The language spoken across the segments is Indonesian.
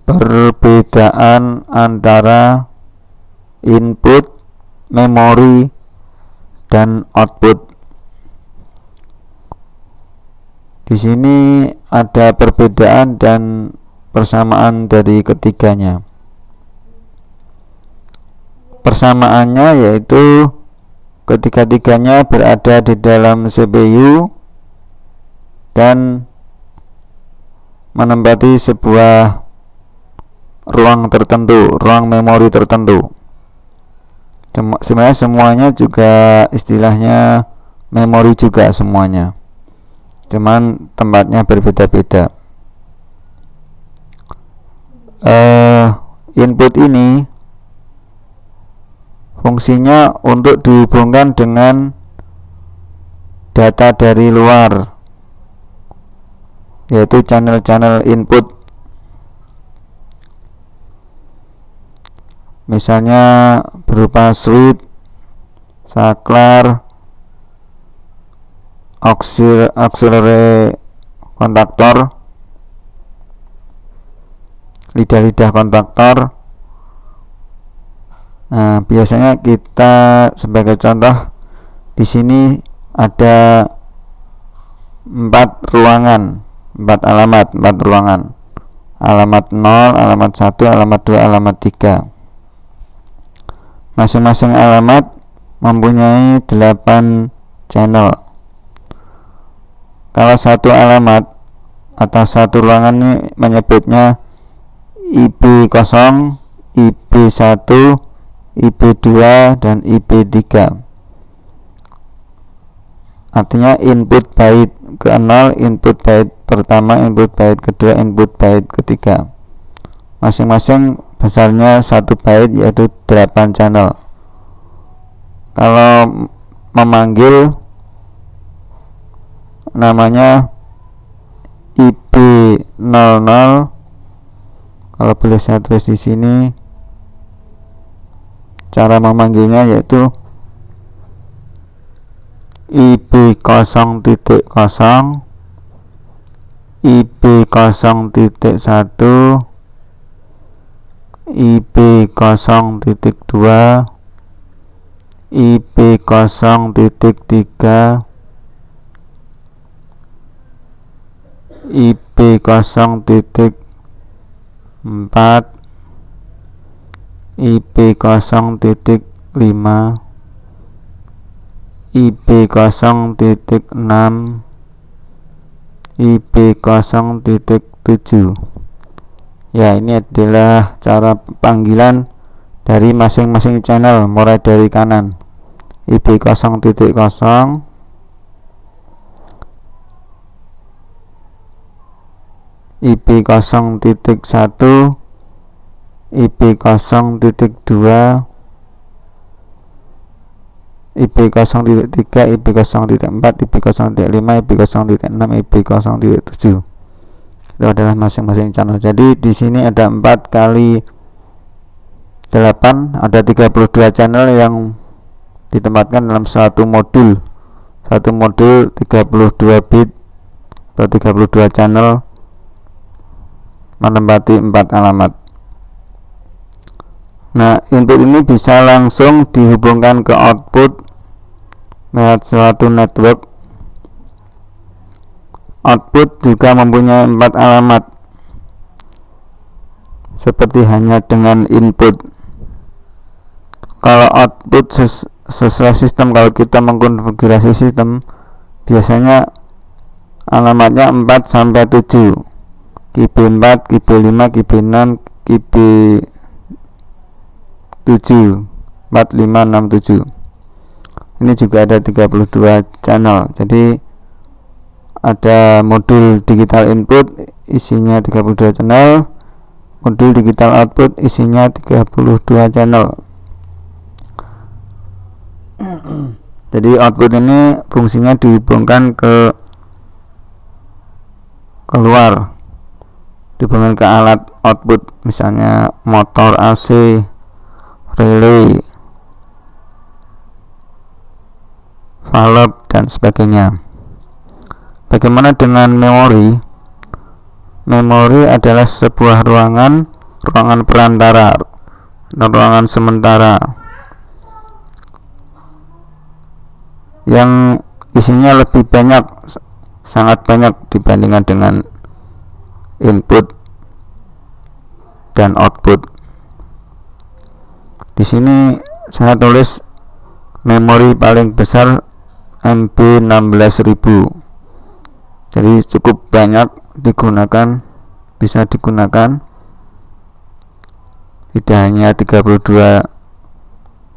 perbedaan antara input, memori, dan output. Di sini ada perbedaan dan persamaan dari ketiganya. Persamaannya yaitu ketiga-tiganya berada di dalam CPU dan menempati sebuah ruang tertentu, ruang memori tertentu. Sebenarnya semuanya juga istilahnya memori juga semuanya, cuman tempatnya berbeda-beda. Input ini fungsinya untuk dihubungkan dengan data dari luar, yaitu channel-channel input. Misalnya berupa switch, saklar, auxiliary kontaktor, lidah-lidah kontaktor. Nah, biasanya kita sebagai contoh di sini ada 4 ruangan, 4 alamat, 4 ruangan. Alamat 0, alamat 1, alamat 2, alamat 3. Masing-masing alamat mempunyai 8 channel. Kalau satu alamat atau satu ruangan ini menyebutnya IB0, IB1, IB2, dan IB3. Artinya input byte ke-0, input byte pertama, input byte kedua, input byte ketiga. Masing-masing besarnya 1 byte, yaitu 8 channel. Kalau memanggil namanya IB00. Kalau boleh saya tulis di sini, cara memanggilnya yaitu IB0.0, IB0.1, IB0.2, IB0.3, IB0.4, IB0.5, IB0.6, IB0.7. Ya, ini adalah cara panggilan dari masing-masing channel, mulai dari kanan. IB0.0, IB0.1, IB0.2, IB0.3, IB0.4, IB0.5, IB0.6, IB0.7. Itu adalah masing-masing channel. Jadi di sini ada 4 kali 8, ada 32 channel yang ditempatkan dalam satu modul. Satu modul 32 bit atau 32 channel menempati 4 alamat. Nah, input ini bisa langsung dihubungkan ke output lewat suatu network. Output juga mempunyai 4 alamat, seperti hanya dengan input. Kalau output sesuai sistem, kalau kita mengkonfigurasi sistem, biasanya alamatnya 4 sampai 7. KB4, KB5, KB6, KB7, 4, 5, 6, 7. Ini juga ada 32 channel. Jadi ada modul digital input, isinya 32 channel. Modul digital output, isinya 32 channel. Jadi output ini fungsinya dihubungkan ke keluar, dihubungkan ke alat output, misalnya motor AC, relay, valve, dan sebagainya. Bagaimana dengan memori? Memori adalah sebuah ruangan ruangan perantara, ruangan sementara yang isinya lebih banyak, sangat banyak dibandingkan dengan input dan output. Di sini saya tulis memori paling besar MB 16.000, jadi cukup banyak digunakan, bisa digunakan, tidak hanya 32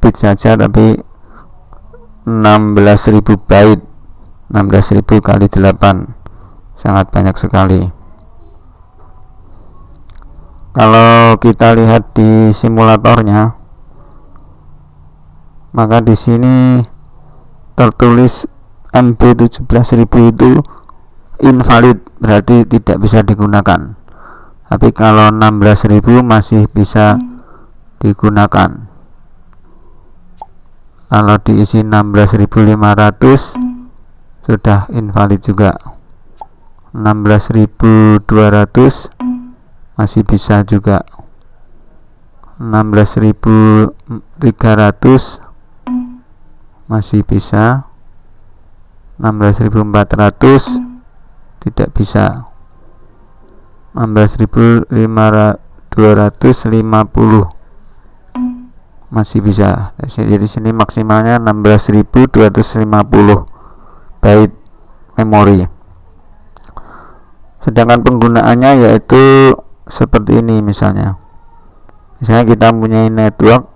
bit saja tapi 16.000 byte, 16.000 kali 8, sangat banyak sekali. Kalau kita lihat di simulatornya, maka di sini tertulis MB 17.000 itu invalid, berarti tidak bisa digunakan. Tapi kalau 16.000 masih bisa digunakan. Kalau diisi 16.500 sudah invalid juga. 16.200 masih bisa juga. 16.300 masih bisa. 16.400 tidak bisa. 16.250 masih bisa. Jadi sini maksimalnya 16.250 byte memori. Sedangkan penggunaannya yaitu seperti ini, misalnya kita mempunyai network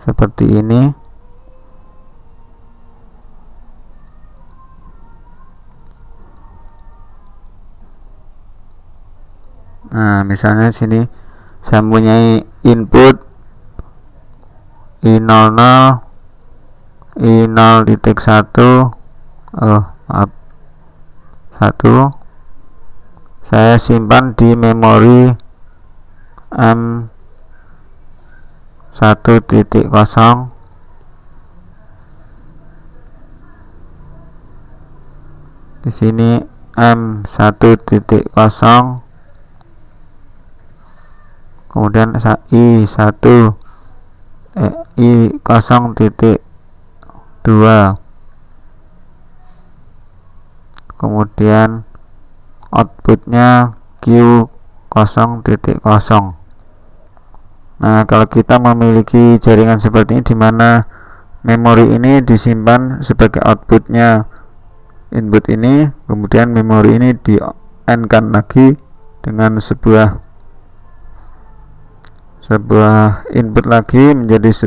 seperti ini. Nah, misalnya sini saya mempunyai input I00, I0.1, maaf, 1, saya simpan di memori M1.0. Di sini M1.0, kemudian I0.2, kemudian outputnya Q0.0. Nah, kalau kita memiliki jaringan seperti ini, di mana memori ini disimpan sebagai outputnya input ini, kemudian memori ini di AND-kan lagi dengan sebuah input lagi menjadi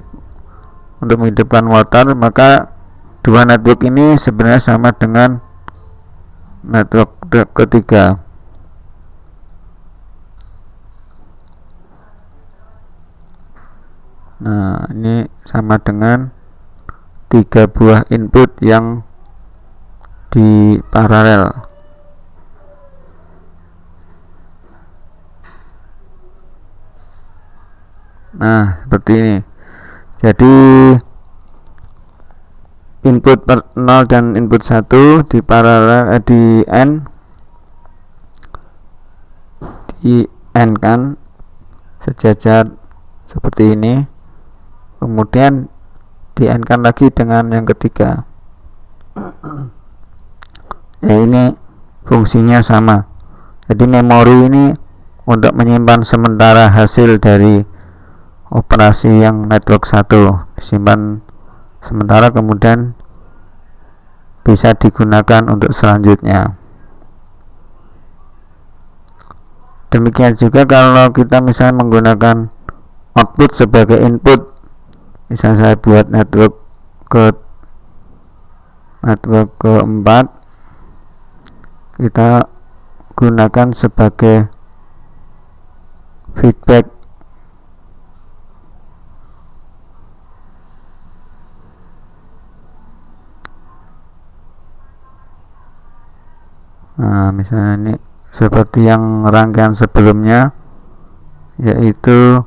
untuk menghidupkan motor, maka dua network ini sebenarnya sama dengan network ketiga. Nah, ini sama dengan 3 buah input yang di paralel. Nah, seperti ini. Jadi input 0 dan input 1 di paralel, di AND kan sejajar seperti ini. Kemudian di AND kan lagi dengan yang ketiga. Ya, ini fungsinya sama. Jadi memori ini untuk menyimpan sementara hasil dari operasi yang network 1, disimpan sementara, kemudian bisa digunakan untuk selanjutnya. Demikian juga kalau kita misalnya menggunakan output sebagai input, misalnya saya buat network keempat, kita gunakan sebagai feedback. Nah, misalnya ini seperti yang rangkaian sebelumnya, yaitu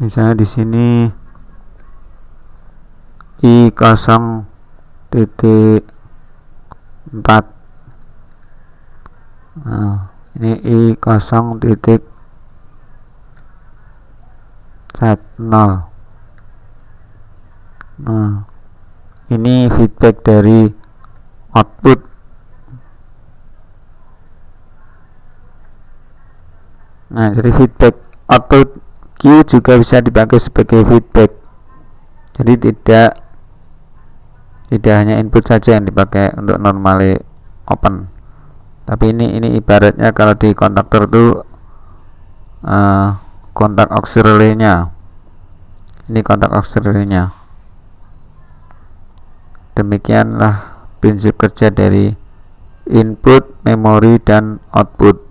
misalnya di sini I0.4, Nah, ini I0 titik 10. Nah, ini feedback dari output. Nah, jadi feedback output Q juga bisa dipakai sebagai feedback. Jadi tidak hanya input saja yang dipakai untuk normally open, tapi ini ibaratnya kalau di kontaktor itu kontak auxiliary-nya. Ini kontak auxiliary-nya. Demikianlah prinsip kerja dari input, memori, dan output.